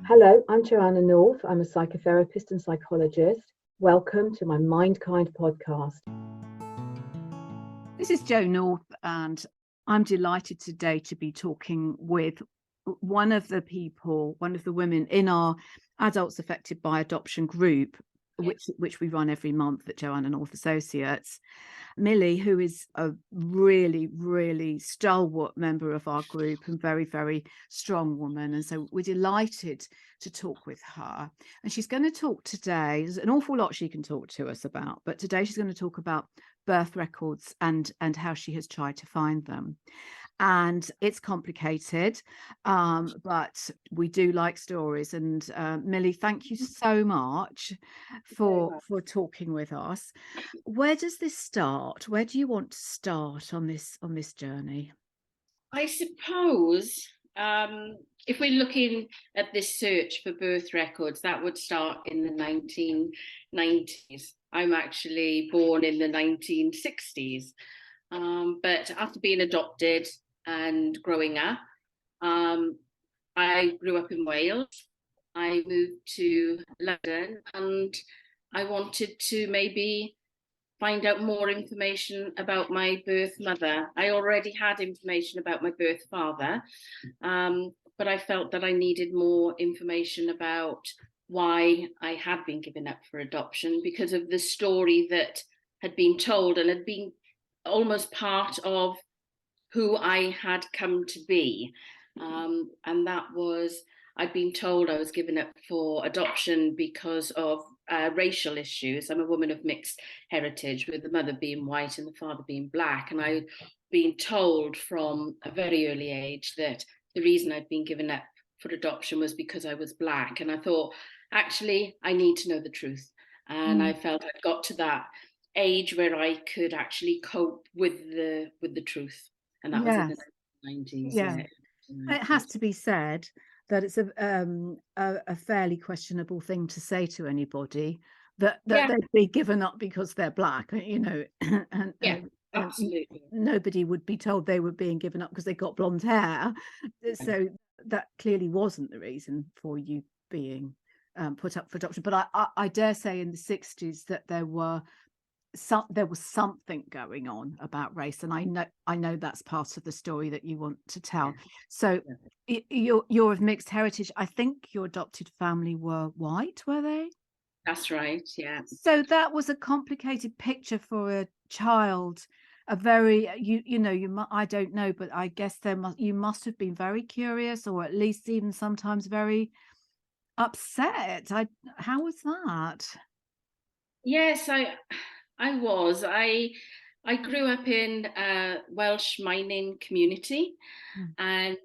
Hello, I'm Joanna North. I'm a psychotherapist and psychologist. Welcome to my Mindkind podcast. This is Jo North, and I'm delighted today to be talking with one of the women in our Adults Affected by Adoption group, which we run every month at Joanna North Associates. Millie, who is a really, really stalwart member of our group and very, very strong woman. And so we're delighted to talk with her. And she's going to talk today. There's an awful lot she can talk to us about, but today she's going to talk about birth records and how she has tried to find them. And it's complicated, but we do like stories. And Millie, thank you so much for talking with us. Where does this start? Where do you want to start on this journey? I suppose if we're looking at this search for birth records, that would start in the 1990s. I'm actually born in the 1960s, but after being adopted and growing up, I grew up in Wales. I moved to London and I wanted to maybe find out more information about my birth mother. I already had information about my birth father, but I felt that I needed more information about why I had been given up for adoption because of the story that had been told and had been almost part of who I had come to be. And that was, I'd been told I was given up for adoption because of racial issues. I'm a woman of mixed heritage, with the mother being white and the father being black. And I'd been told from a very early age that the reason I'd been given up for adoption was because I was black. And I thought, actually, I need to know the truth. And I felt I'd got to that age where I could actually cope with the truth. And that was in the 1990s. Yeah. It has to be said that it's a fairly questionable thing to say to anybody that they'd be given up because they're black, and absolutely. Nobody would be told they were being given up because they got blonde hair. So that clearly wasn't the reason for you being put up for adoption. But I dare say in the 60s that there was something going on about race, and I know that's part of the story that you want to tell. So you're of mixed heritage. I think your adopted family were white, were they? That's right, yeah. So that was a complicated picture for a child. A very I don't know, but I guess you must have been very curious, or at least even sometimes very upset. How was that? Yes, I was. I grew up in a Welsh mining community and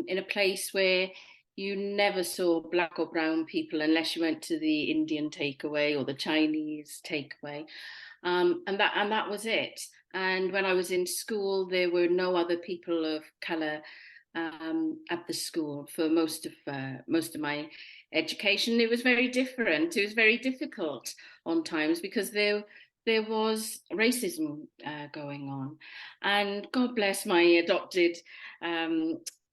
in a place where you never saw black or brown people unless you went to the Indian takeaway or the Chinese takeaway. And that was it. And when I was in school, there were no other people of colour at the school for most of my education. It was very different. It was very difficult on times because there was racism going on. And God bless my adopted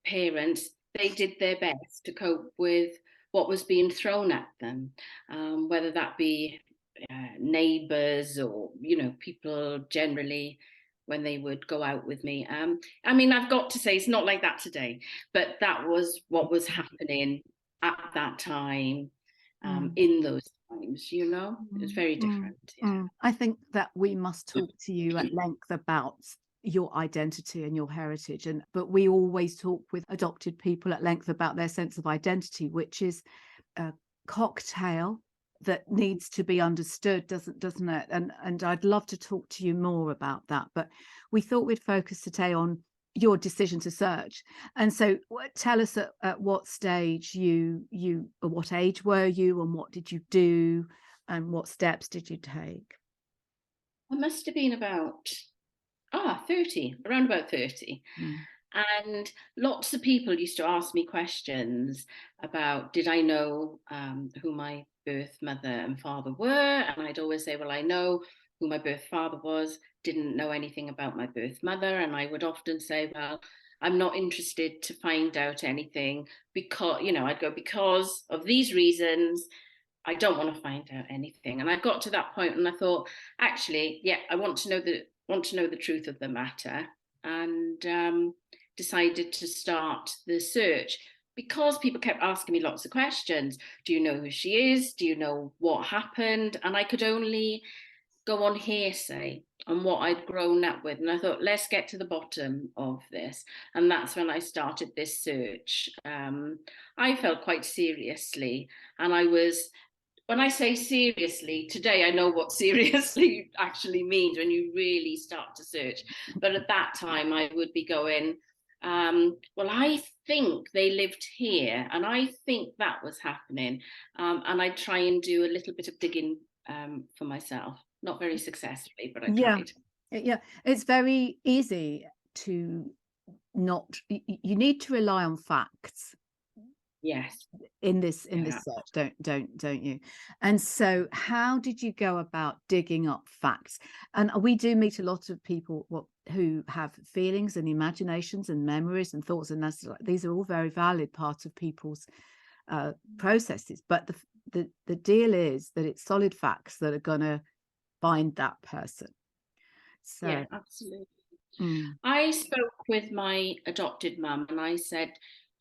parents, they did their best to cope with what was being thrown at them, whether that be neighbours or, people generally when they would go out with me. I mean, I've got to say, it's not like that today, but that was what was happening at that time. In those times, it was very different. I think that we must talk to you at length about your identity and your heritage, but we always talk with adopted people at length about their sense of identity, which is a cocktail that needs to be understood, doesn't it? And I'd love to talk to you more about that, but we thought we'd focus today on your decision to search. And so tell us at what stage or what age were you, and what did you do, and what steps did you take? I must have been about 30, around about 30. And lots of people used to ask me questions about, did I know who my birth mother and father were? And I'd always say, well, I know who my birth father was, didn't know anything about my birth mother. And I would often say, well, I'm not interested to find out anything, because, I'd go, because of these reasons, I don't want to find out anything. And I got to that point and I thought, actually, yeah, I want to know the truth of the matter, and decided to start the search, because people kept asking me lots of questions. Do you know who she is? Do you know what happened? And I could only go on hearsay on what I'd grown up with. And I thought, let's get to the bottom of this. And that's when I started this search. I felt quite seriously. And when I say seriously, today I know what seriously actually means when you really start to search. But at that time, I would be going, well, I think they lived here, and I think that was happening. And I try and do a little bit of digging for myself. Not very successfully, but I tried. Yeah, it's very easy to not. You need to rely on facts. Yes. In this search, don't you? And so, how did you go about digging up facts? And we do meet a lot of people who have feelings and imaginations and memories and thoughts, and these are all very valid parts of people's processes. But the deal is that it's solid facts that are going to find that person. So yeah, absolutely. I spoke with my adopted mum and I said,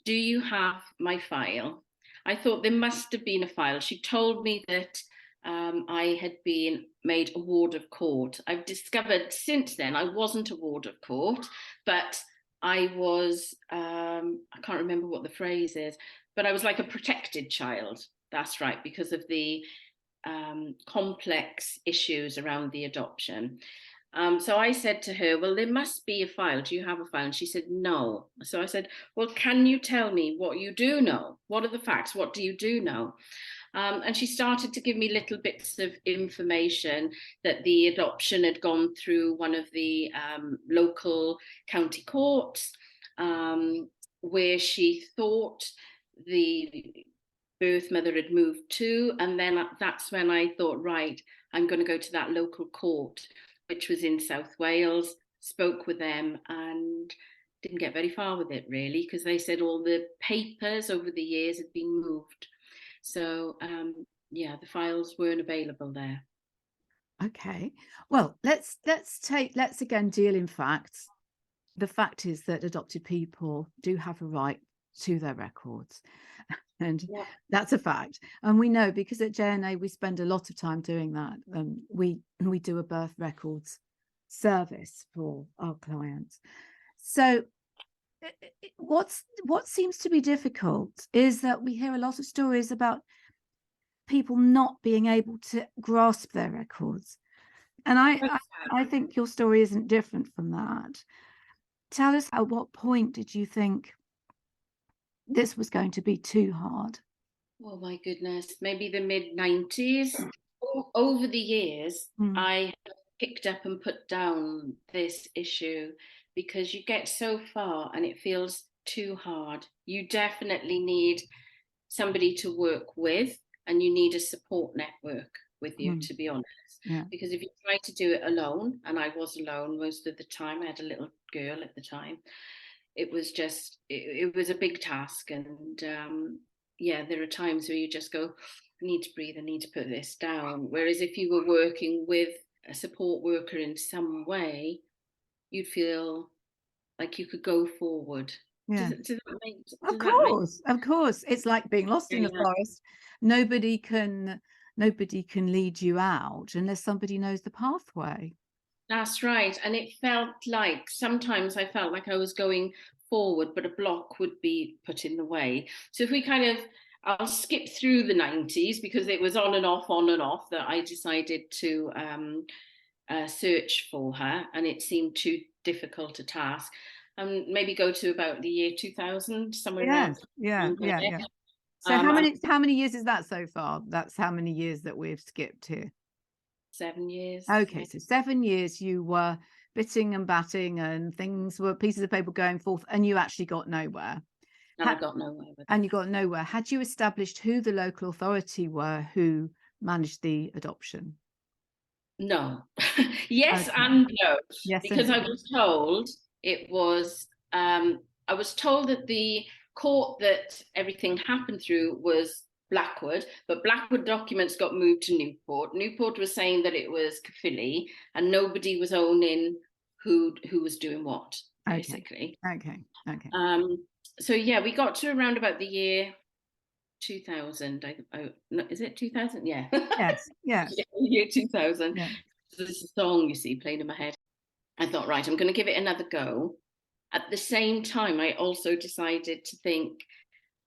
do you have my file? I thought there must have been a file. She told me that I had been made a ward of court. I've discovered since then I wasn't a ward of court, but I was, I can't remember what the phrase is, but I was like a protected child. That's right, because of the complex issues around the adoption. So I said to her, well, there must be a file. Do you have a file? And she said, no. So I said, well, can you tell me what you do know? What are the facts? What do you do know? And she started to give me little bits of information that the adoption had gone through one of the local county courts, where she thought the birth mother had moved to. And then that's when I thought, right, I'm going to go to that local court, which was in South Wales, spoke with them and didn't get very far with it, really, because they said all the papers over the years had been moved. So, the files weren't available there. Okay. Well, let's again deal in facts. The fact is that adopted people do have a right to their records. And that's a fact. And we know, because at JNA we spend a lot of time doing that. We do a birth records service for our clients. So what seems to be difficult is that we hear a lot of stories about people not being able to grasp their records. And I think your story isn't different from that. Tell us, at what point did you think this was going to be too hard? Oh my goodness, maybe the mid-90s. Over the years, I picked up and put down this issue because you get so far and it feels too hard. You definitely need somebody to work with, and you need a support network with you, to be honest. Yeah. Because if you try to do it alone, and I was alone most of the time, I had a little girl at the time, it was just, it was a big task. And there are times where you just go, I need to breathe, I need to put this down. Whereas if you were working with a support worker in some way, you'd feel like you could go forward. Yeah. Does that make sense? Of course. It's like being lost in the forest. Nobody can lead you out unless somebody knows the pathway. That's right. And it felt like, sometimes I felt like I was going forward, but a block would be put in the way. So if we I'll skip through the 90s, because it was on and off, that I decided to search for her, and it seemed too difficult a task. And maybe go to about the year 2000, somewhere around. Yeah. So how many years is that so far? That's how many years that we've skipped here. 7 years. Okay, so 7 years you were bitting and batting, and things were pieces of paper going forth, and you actually got nowhere. And I got nowhere with it. And you got nowhere. Had you established who the local authority were who managed the adoption? No. Yes, okay. And no. Yes, because I was told it was I was told that the court that everything happened through was Blackwood, but Blackwood documents got moved to Newport. Newport was saying that it was Caerphilly, and nobody was owning who was doing what, basically. Okay. So yeah, we got to around about the year 2000. Is it 2000? Yeah. Yes. Yeah, year 2000. Yeah. So there's a song, you see, playing in my head. I thought, right, I'm going to give it another go. At the same time, I also decided to think,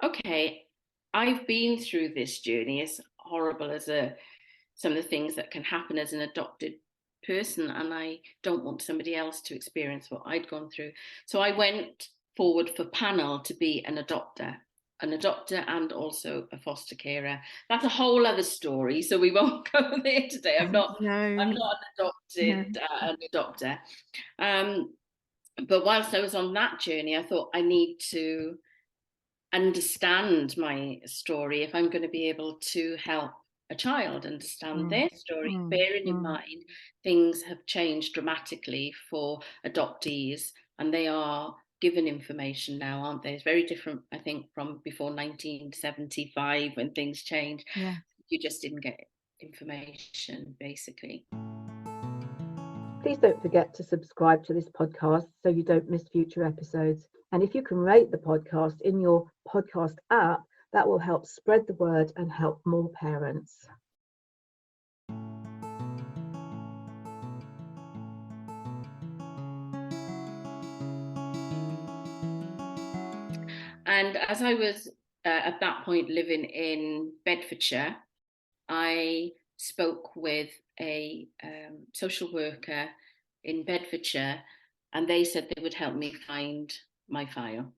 okay, I've been through this journey, as horrible as some of the things that can happen as an adopted person, and I don't want somebody else to experience what I'd gone through. So I went forward for panel to be an adopter and also a foster carer. That's a whole other story, so we won't go there today. I'm not an adopter. But whilst I was on that journey, I thought I need to understand my story if I'm going to be able to help a child understand their story, bearing in mind things have changed dramatically for adoptees, and they are given information now, aren't they? It's very different, I think, from before 1975 when things changed. Yeah. You just didn't get information, basically. Please don't forget to subscribe to this podcast so you don't miss future episodes. And if you can rate the podcast in your podcast app, that will help spread the word and help more parents. And as I was at that point living in Bedfordshire, I spoke with a social worker in Bedfordshire, and they said they would help me find my file.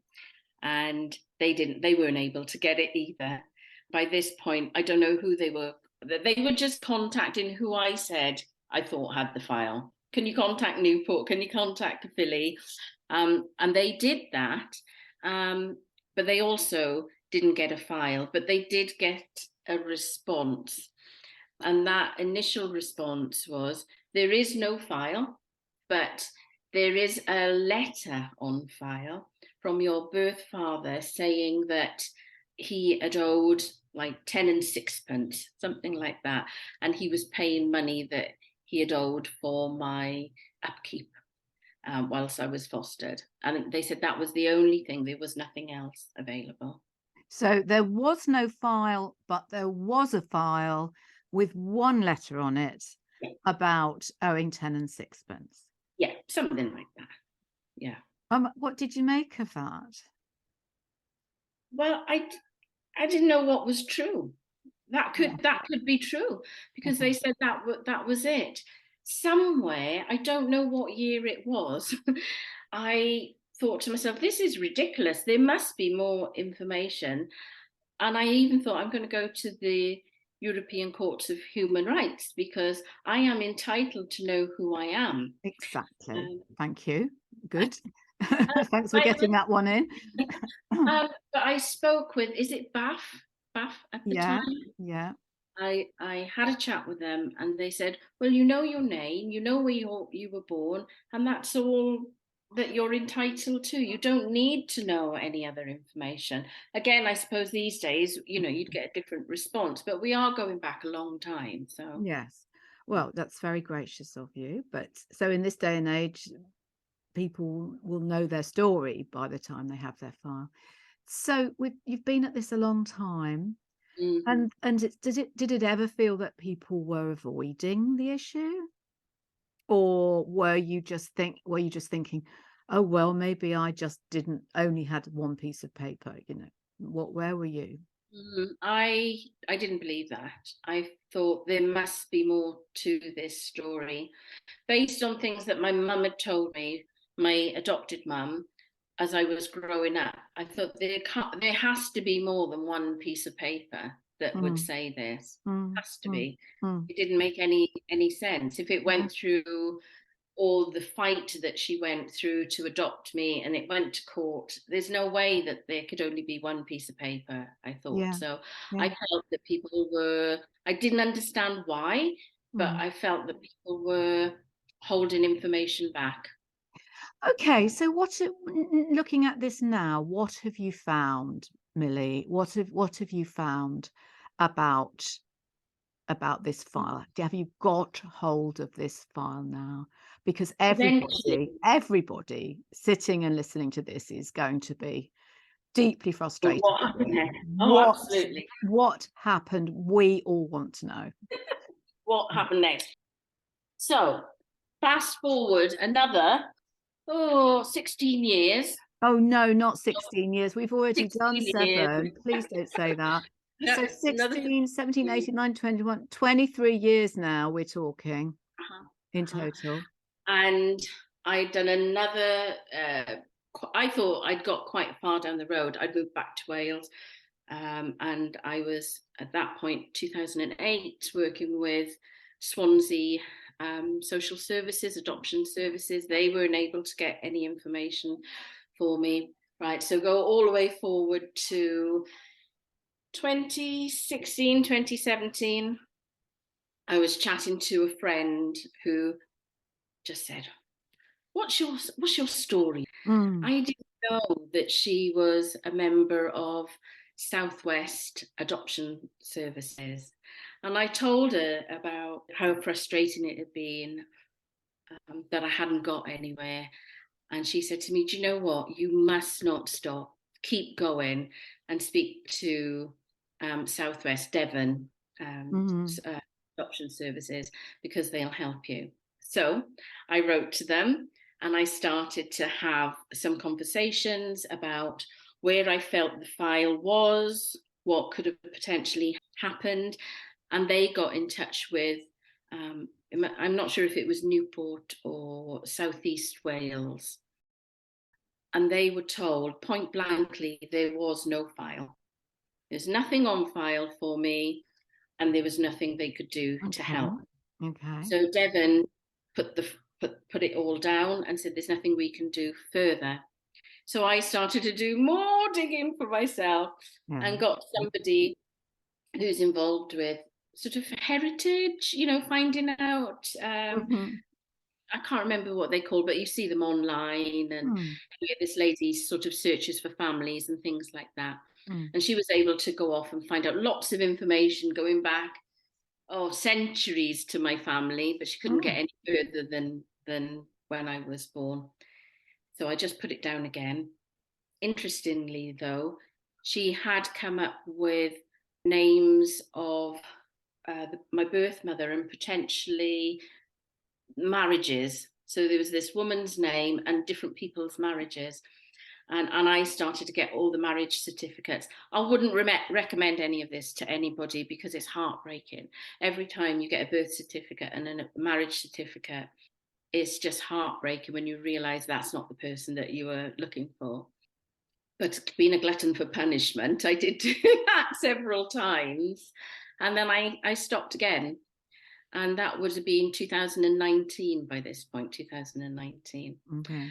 And they weren't able to get it either. By this point, I don't know who they were. They were just contacting who I said I thought had the file. Can you contact Newport? Can you contact Caerphilly? And they did that. But they also didn't get a file, but they did get a response. And that initial response was, there is no file, but there is a letter on file from your birth father saying that he had owed like 10 and sixpence, something like that. And he was paying money that he had owed for my upkeep whilst I was fostered. And they said that was the only thing. There was nothing else available. So there was no file, but there was a file with one letter on it about owing 10 and sixpence. Yeah, something like that. Yeah. What did you make of that? Well, I didn't know what was true. That could be true, because they said that was it. Somewhere, I don't know what year it was, I thought to myself, this is ridiculous. There must be more information. And I even thought, I'm going to go to the European Courts of Human Rights, because I am entitled to know who I am. Exactly. Thank you. Good. Thanks for getting that one in. But I spoke with, is it BAF at the time? Yeah. I had a chat with them, and they said, well, you know your name, you know where you were born, and that's all that you're entitled to. You don't need to know any other information. Again, I suppose these days, you'd get a different response, but we are going back a long time. So yes, well, that's very gracious of you. But so in this day and age, people will know their story by the time they have their file. So you've been at this a long time. mm-hmm. And did it ever feel that people were avoiding the issue, or were you just thinking, oh well, maybe I just didn't only had one piece of paper? Where were you? I didn't believe that. I thought there must be more to this story, based on things that my mum had told me, my adopted mum, as I was growing up. I thought there has to be more than one piece of paper that would say this. Has to be. It didn't make any sense. If it went through all the fight that she went through to adopt me, and it went to court, there's no way that there could only be one piece of paper, I thought. I felt that people were, I didn't understand why, but I felt that people were holding information back. Okay, so looking at this now, what have you found, Millie? What have you found about this file? Have you got hold of this file now? Because everybody sitting and listening to this is going to be deeply frustrated. What happened next? Oh, absolutely. What happened? We all want to know. What happened next? So, fast forward another 16 years. Oh no, not 16 years. We've already done 7. Years. Please don't say that. No, So 16, 17, 18, 19, 21, 23 years now we're talking in total. And I'd done another, I thought I'd got quite far down the road. I'd moved back to Wales. And I was, at that point, 2008, working with Swansea Social Services, Adoption Services. They weren't able to get any information for me. Right, so go all the way forward to 2016, 2017. I was chatting to a friend who just said, what's your story? I didn't know that she was a member of Southwest Adoption Services. And I told her about how frustrating it had been, that I hadn't got anywhere. And she said to me, do you know what? You must not stop. Keep going and speak to Southwest Devon Adoption Services, because they'll help you. So I wrote to them and I started to have some conversations about where I felt the file was, what could have potentially happened. And they got in touch with, I'm not sure if it was Newport or Southeast Wales. And they were told point blankly there was no file. There's nothing on file for me, and there was nothing they could do to help. Okay. So Devon put it all down and said, there's nothing we can do further. So I started to do more digging for myself and got somebody who's involved with sort of heritage, finding out. I can't remember what they call, but you see them online, and this lady sort of searches for families and things like that. And she was able to go off and find out lots of information going back centuries to my family, but she couldn't get any further than when I was born. So I just put it down again. Interestingly, though, she had come up with names of my birth mother and potentially marriages. So there was this woman's name and different people's marriages. And I started to get all the marriage certificates. I wouldn't recommend any of this to anybody because it's heartbreaking. Every time you get a birth certificate and a marriage certificate, it's just heartbreaking when you realize that's not the person that you were looking for. But being a glutton for punishment, I did do that several times. And then I stopped again. And that would have been 2019 by this point, 2019. Okay.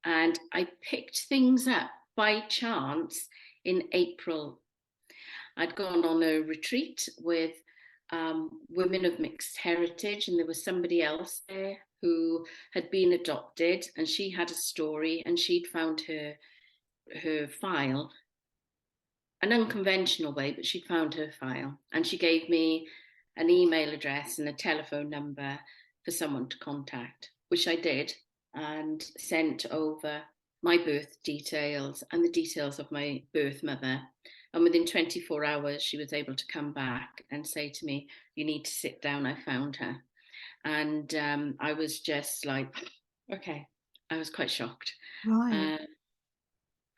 And I picked things up by chance in April. I'd gone on a retreat with women of mixed heritage, and there was somebody else there who had been adopted, and she had a story, and she'd found her file, an unconventional way, but she'd found her file, and she gave me an email address and a telephone number for someone to contact, which I did, and sent over my birth details and the details of my birth mother. And within 24 hours, she was able to come back and say to me, you need to sit down, I found her. And I was just like, okay, I was quite shocked. Right.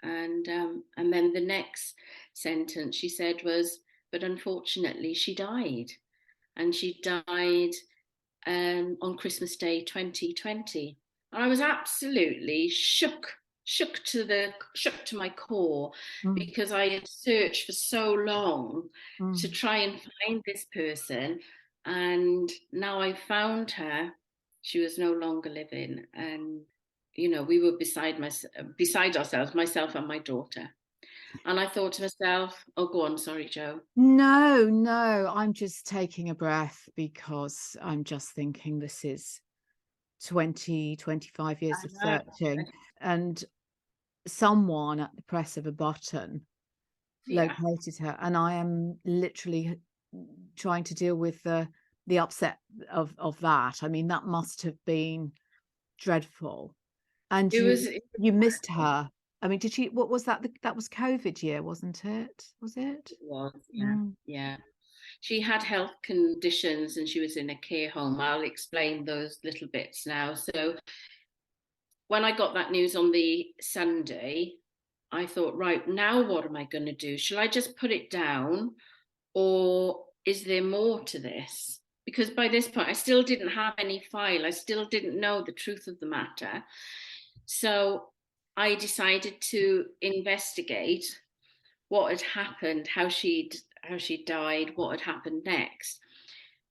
And then the next sentence she said was, but unfortunately she died. And she died on Christmas Day 2020. And I was absolutely shook to my core, because I had searched for so long to try and find this person, and now I found her. She was no longer living, and we were beside ourselves, myself and my daughter. And I thought to myself, oh, go on, sorry, Jo. No, I'm just taking a breath because I'm just thinking this is 25 years of I know. searching, and someone at the press of a button Yeah. located her, and I am literally trying to deal with the upset of that. I mean, that must have been dreadful. And It was. you missed her. I mean, did she, what was that? That was COVID year, wasn't it? Was it? It was. Yeah. Mm. Yeah. She had health conditions and she was in a care home. I'll explain those little bits now. So when I got that news on the Sunday, I thought, right, now what am I going to do? Shall I just put it down, or is there more to this? Because by this point, I still didn't have any file. I still didn't know the truth of the matter. So I decided to investigate what had happened, how she died, what had happened next.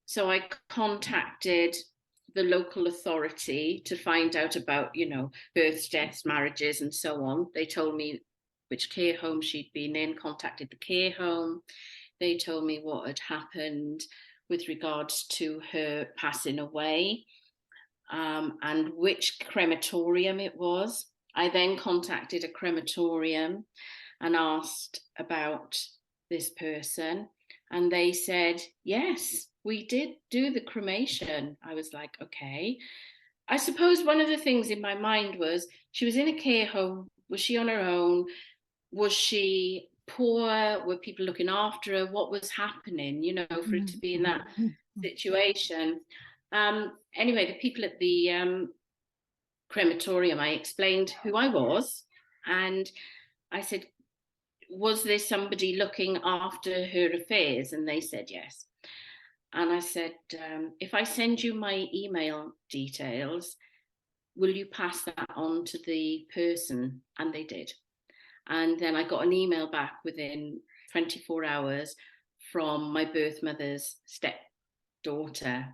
So I contacted the local authority to find out about, births, deaths, marriages, and so on. They told me which care home she'd been in, contacted the care home. They told me what had happened with regards to her passing away, and which crematorium it was. I then contacted a crematorium and asked about this person, and they said, yes, we did do the cremation. I was like, okay. I suppose one of the things in my mind was, she was in a care home. Was she on her own? Was she poor? Were people looking after her? What was happening, for it to be in that situation? Anyway, the people at the crematorium, I explained who I was, and I said, was there somebody looking after her affairs? And they said yes. And I said, if I send you my email details, will you pass that on to the person? And they did. And then I got an email back within 24 hours from my birth mother's stepdaughter.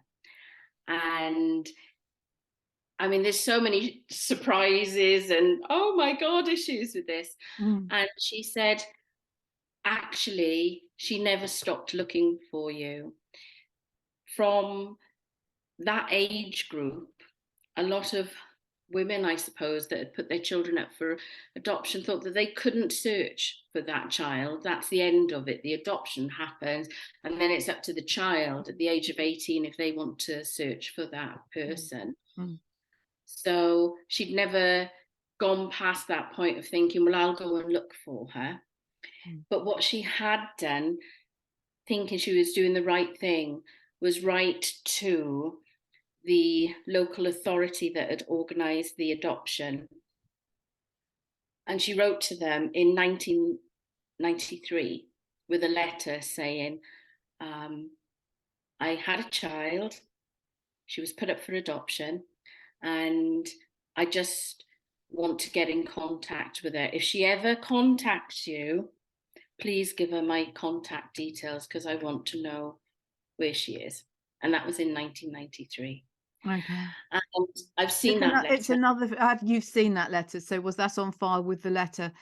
And I mean, there's so many surprises and, oh my God, issues with this. And she said, actually, she never stopped looking for you. From that age group, a lot of women, I suppose, that had put their children up for adoption thought that they couldn't search for that child. That's the end of it. The adoption happens, and then it's up to the child at the age of 18 if they want to search for that person. So she'd never gone past that point of thinking, well, I'll go and look for her. But what she had done, thinking she was doing the right thing, was write to the local authority that had organised the adoption. And she wrote to them in 1993 with a letter saying, I had a child, she was put up for adoption, and I just want to get in contact with her. If she ever contacts you, please give her my contact details, because I want to know where she is. And that was in 1993. Okay. And I've seen that letter. It's another. You've seen that letter? So was that on file with the letter?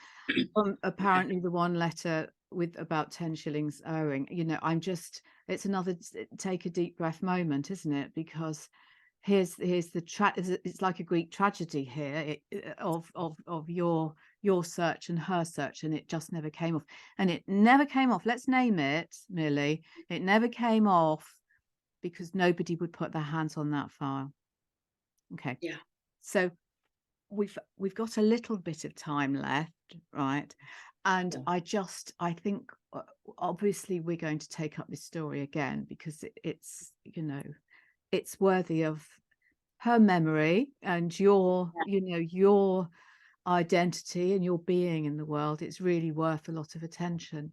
Apparently, the one letter with about 10 shillings owing. It's another take a deep breath moment, isn't it? Because here's the it's like a Greek tragedy here of your search and her search, and it just never came off. And it never came off. Let's name it, Millie. It never came off because nobody would put their hands on that file. Okay. Yeah. So we've got a little bit of time left, right? And yeah. I think obviously we're going to take up this story again because it's it's worthy of her memory and your your identity and your being in the world. It's really worth a lot of attention.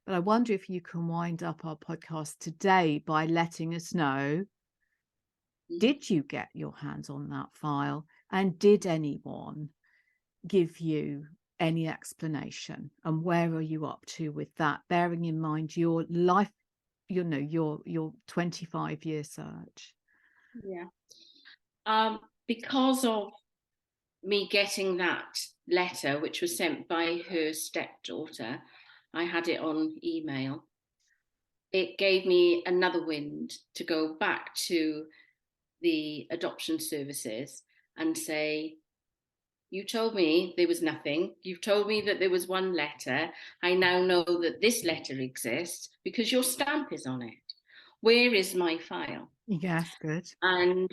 But I wonder if you can wind up our podcast today by letting us know, did you get your hands on that file? And did anyone give you any explanation? And where are you up to with that? Bearing in mind your life, your 25-year search. Yeah. Because of me getting that letter, which was sent by her stepdaughter, I had it on email. It gave me another wind to go back to the adoption services and say, you told me there was nothing. You've told me that there was one letter. I now know that this letter exists because your stamp is on it. Where is my file? Yes, good. And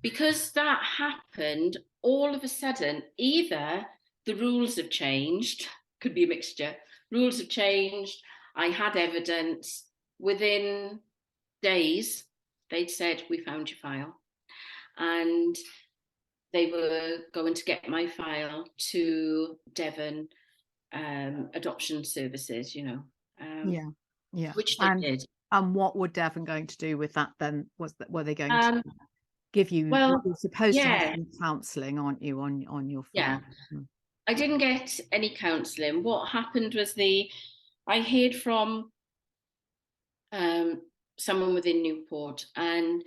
because that happened, all of a sudden, either the rules have changed, could be a mixture, rules have changed, I had evidence, within days, they'd said, we found your file. And they were going to get my file to Devon adoption services, which they did. And what were Devon going to do with that then? Were they going to give you? Well, you're supposed to have yeah, some counselling, aren't you, on your yeah. file? I didn't get any counselling. What happened was I heard from someone within Newport, and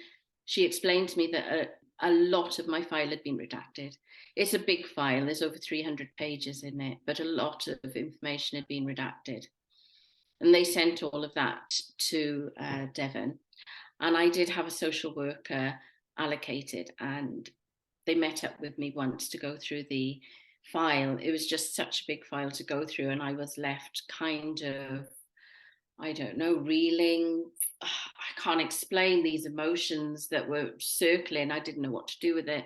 she explained to me that a lot of my file had been redacted. It's a big file. There's over 300 pages in it, but a lot of information had been redacted. And they sent all of that to Devon. And I did have a social worker allocated, and they met up with me once to go through the file. It was just such a big file to go through, and I was left kind of, I don't know, reeling. I can't explain these emotions that were circling. I didn't know what to do with it.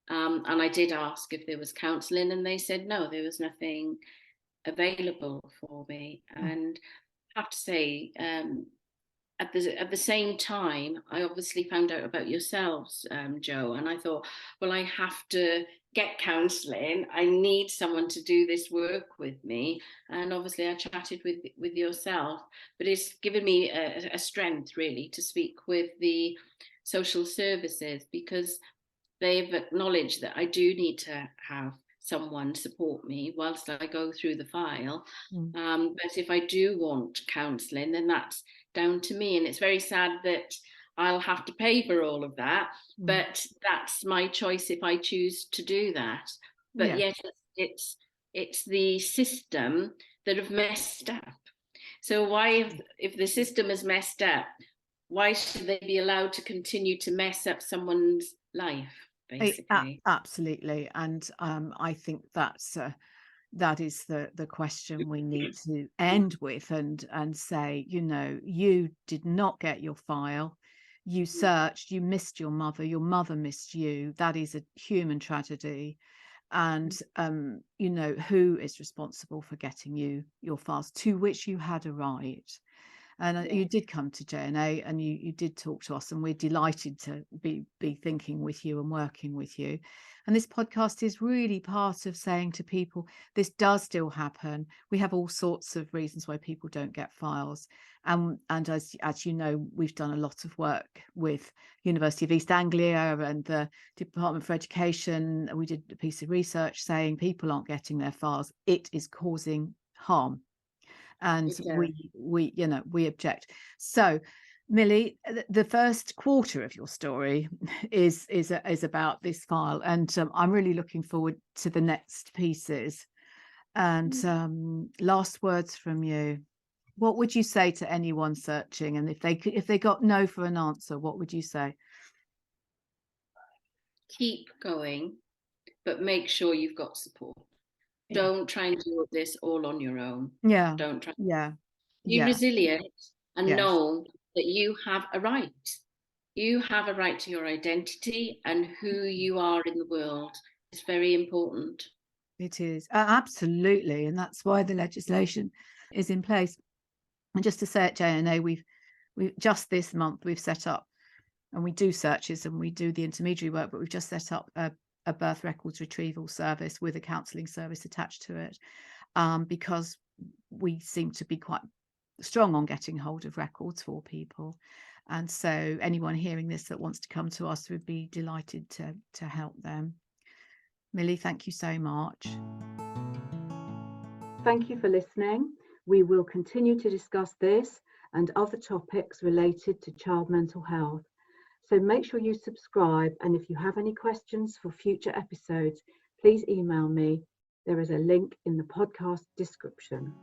And I did ask if there was counselling, and they said no, there was nothing available for me. And I have to say, at the same time, I obviously found out about yourselves, Jo, and I thought, well, I have to get counselling. I need someone to do this work with me. And obviously I chatted with yourself, but it's given me a strength really to speak with the social services, because they've acknowledged that I do need to have someone support me whilst I go through the file. But if I do want counselling, then that's down to me. And it's very sad that I'll have to pay for all of that, but that's my choice if I choose to do that. But yet it's the system that have messed up. So why, if the system is messed up, why should they be allowed to continue to mess up someone's life, basically? Absolutely. And I think that is the question we need to end with, and say, you did not get your file. You searched, you missed your mother missed you. That is a human tragedy. And who is responsible for getting you your files, to which you had a right. And you did come to JNA, and you did talk to us, and we're delighted to be thinking with you and working with you. And this podcast is really part of saying to people, this does still happen. We have all sorts of reasons why people don't get files. And as you know, we've done a lot of work with University of East Anglia and the Department for Education. We did a piece of research saying people aren't getting their files. It is causing harm. And we object. So, Millie, the first quarter of your story is about this file, and I'm really looking forward to the next pieces. And last words from you. What would you say to anyone searching? And if they got no for an answer, what would you say? Keep going, but make sure you've got support. Don't try and do this all on your own. Don't try. Be resilient and know that you have a right. You have a right to your identity, and who you are in the world is very important. It is, absolutely, and that's why the legislation is in place. And just to say, at JNA, we've just this month we've set up, and we do searches and we do the intermediary work, but we've just set up a birth records retrieval service with a counselling service attached to it, because we seem to be quite strong on getting hold of records for people. And so anyone hearing this that wants to come to us, would be delighted to help them. Millie, thank you so much. Thank you for listening. We will continue to discuss this and other topics related to child mental health. So make sure you subscribe, and if you have any questions for future episodes, please email me. There is a link in the podcast description.